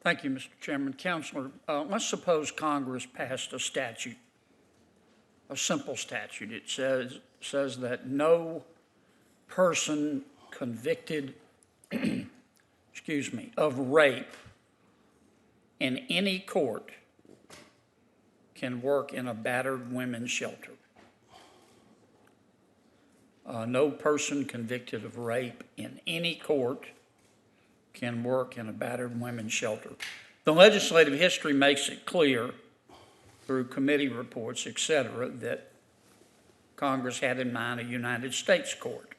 Thank you, Mr. Chairman. Counselor, let's suppose Congress passed a statute, a simple statute. It says that no person convicted, of rape in any court can work in a battered women's shelter. No person convicted of rape in any court can work in a battered women's shelter. The legislative history makes it clear through committee reports, et cetera, that Congress had in mind a United States court.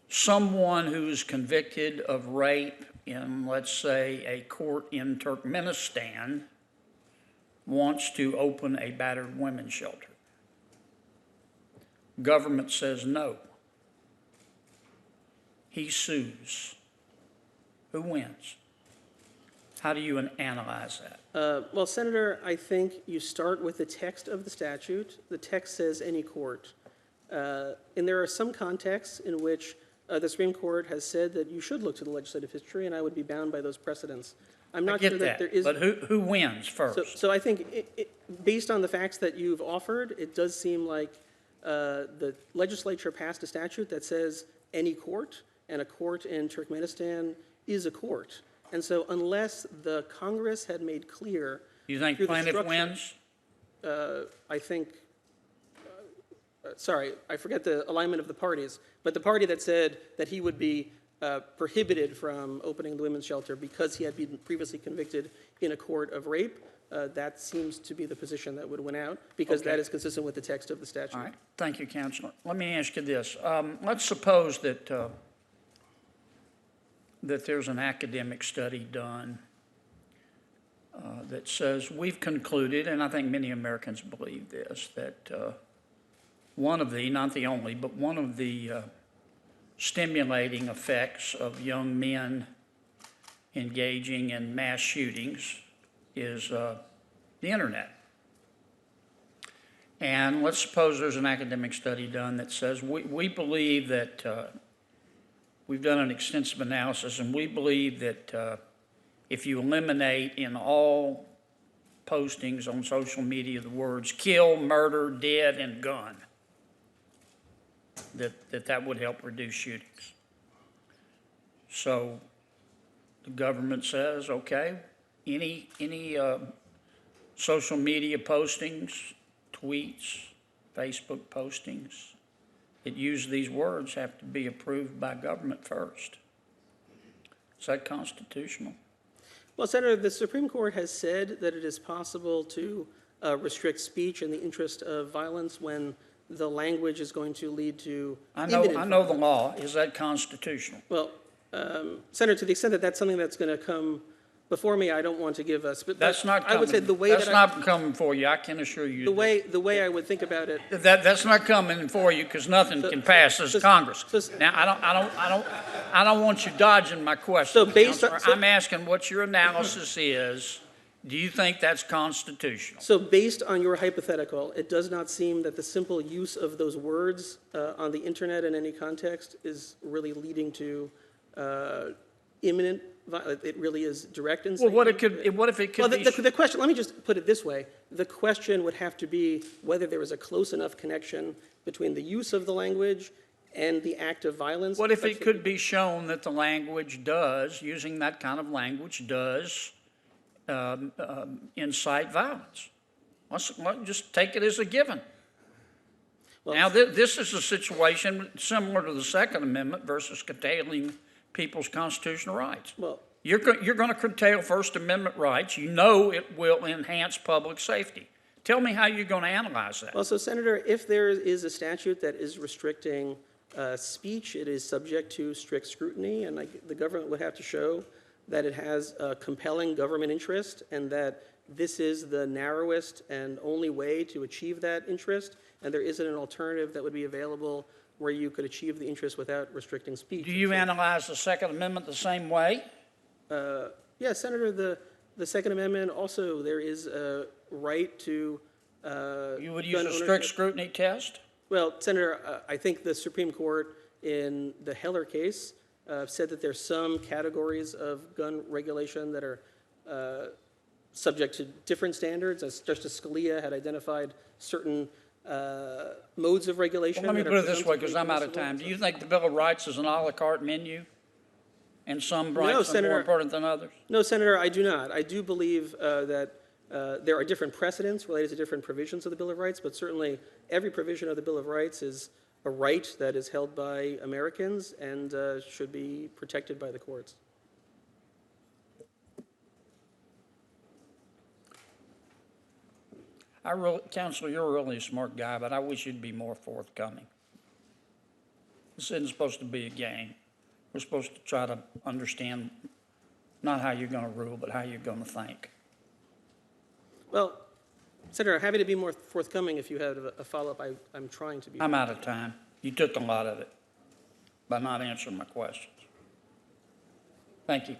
Someone who is convicted of rape in, let's say, a court in Turkmenistan wants to open a battered women's shelter. Government says no. He sues. Who wins? How do you analyze that? Well, Senator, I think you start with the text of the statute. The text says any court. And there are some contexts in which the Supreme Court has said that you should look to the legislative history, and I would be bound by those precedents. I'm not sure that there is. But who wins first? So I think, based on the facts that you've offered, it does seem like the legislature passed a statute that says any court, and a court in Turkmenistan is a court. And so unless the Congress had made clear. You think plaintiff wins? I think, sorry, I forget the alignment of the parties, but the party that said that he would be prohibited from opening the women's shelter because he had been previously convicted in a court of rape, that seems to be the position that would win out, because that is consistent with the text of the statute. All right. Thank you, Counselor. Let me ask you this. Let's suppose that there's an academic study done that says we've concluded, and I think many Americans believe this, that one of the, not the only, but one of the stimulating effects of young men engaging in mass shootings is the internet. And let's suppose there's an academic study done that says we believe that we've done an extensive analysis, and we believe that if you eliminate in all postings on social media the words kill, murder, dead, and gun, that would help reduce shootings. So the government says, okay, any social media postings, tweets, Facebook postings that use these words have to be approved by government first. Is that constitutional? Well, Senator, the Supreme Court has said that it is possible to restrict speech in the interest of violence when the language is going to lead to imminent I know the law. Is that constitutional? Well, Senator, to the extent that that's something that's going to come before me, I don't want to give us. But that's not coming. I would say the way that's not coming for you. I can assure you. The way I would think about it. That's not coming for you because nothing can pass as Congress. Now I don't want you dodging my question. So based on, I'm asking what your analysis is. Do you think that's constitutional? So based on your hypothetical, it does not seem that the simple use of those words on the internet in any context is really leading to imminent. It really is direct incitement. Well, what if it could be? The question. Let me just put it this way: the question would have to be whether there was a close enough connection between the use of the language and the act of violence. What if it could be shown that the language does, using that kind of language, does incite violence? Let's just take it as a given. Well, now, this is a situation similar to the Second Amendment versus curtailing people's constitutional rights. Well, you're going to curtail First Amendment rights. You know it will enhance public safety. Tell me how you're going to analyze that. Well, so, Senator, if there is a statute that is restricting speech, it is subject to strict scrutiny, and the government would have to show that it has a compelling government interest and that this is the narrowest and only way to achieve that interest, and there isn't an alternative that would be available where you could achieve the interest without restricting speech. Do you analyze the Second Amendment the same way? Yeah, Senator, the Second Amendment also, there is a right to you would use a strict scrutiny test? Well, Senator, I think the Supreme Court in the Heller case said that there's some categories of gun regulation that are subject to different standards, as Justice Scalia had identified certain modes of regulation. Well, let me that put are it this way, because presumptively I'm out of permissible. time. Do you think the Bill of Rights is an à la carte menu? And some rights are more Senator. important than others? No, Senator, I do not. I do believe that there are different precedents related to different provisions of the Bill of Rights, but certainly every provision of the Bill of Rights is a right that is held by Americans and should be protected by the courts. Counselor, you're really a smart guy, but I wish you'd be more forthcoming. This isn't supposed to be a game. We're supposed to try to understand not how you're going to rule, but how you're going to think. Well, Senator, I'm happy to be more forthcoming if you have a follow-up. I'm trying to be. I'm out of time. You took a lot of it by not answering my questions. Thank you.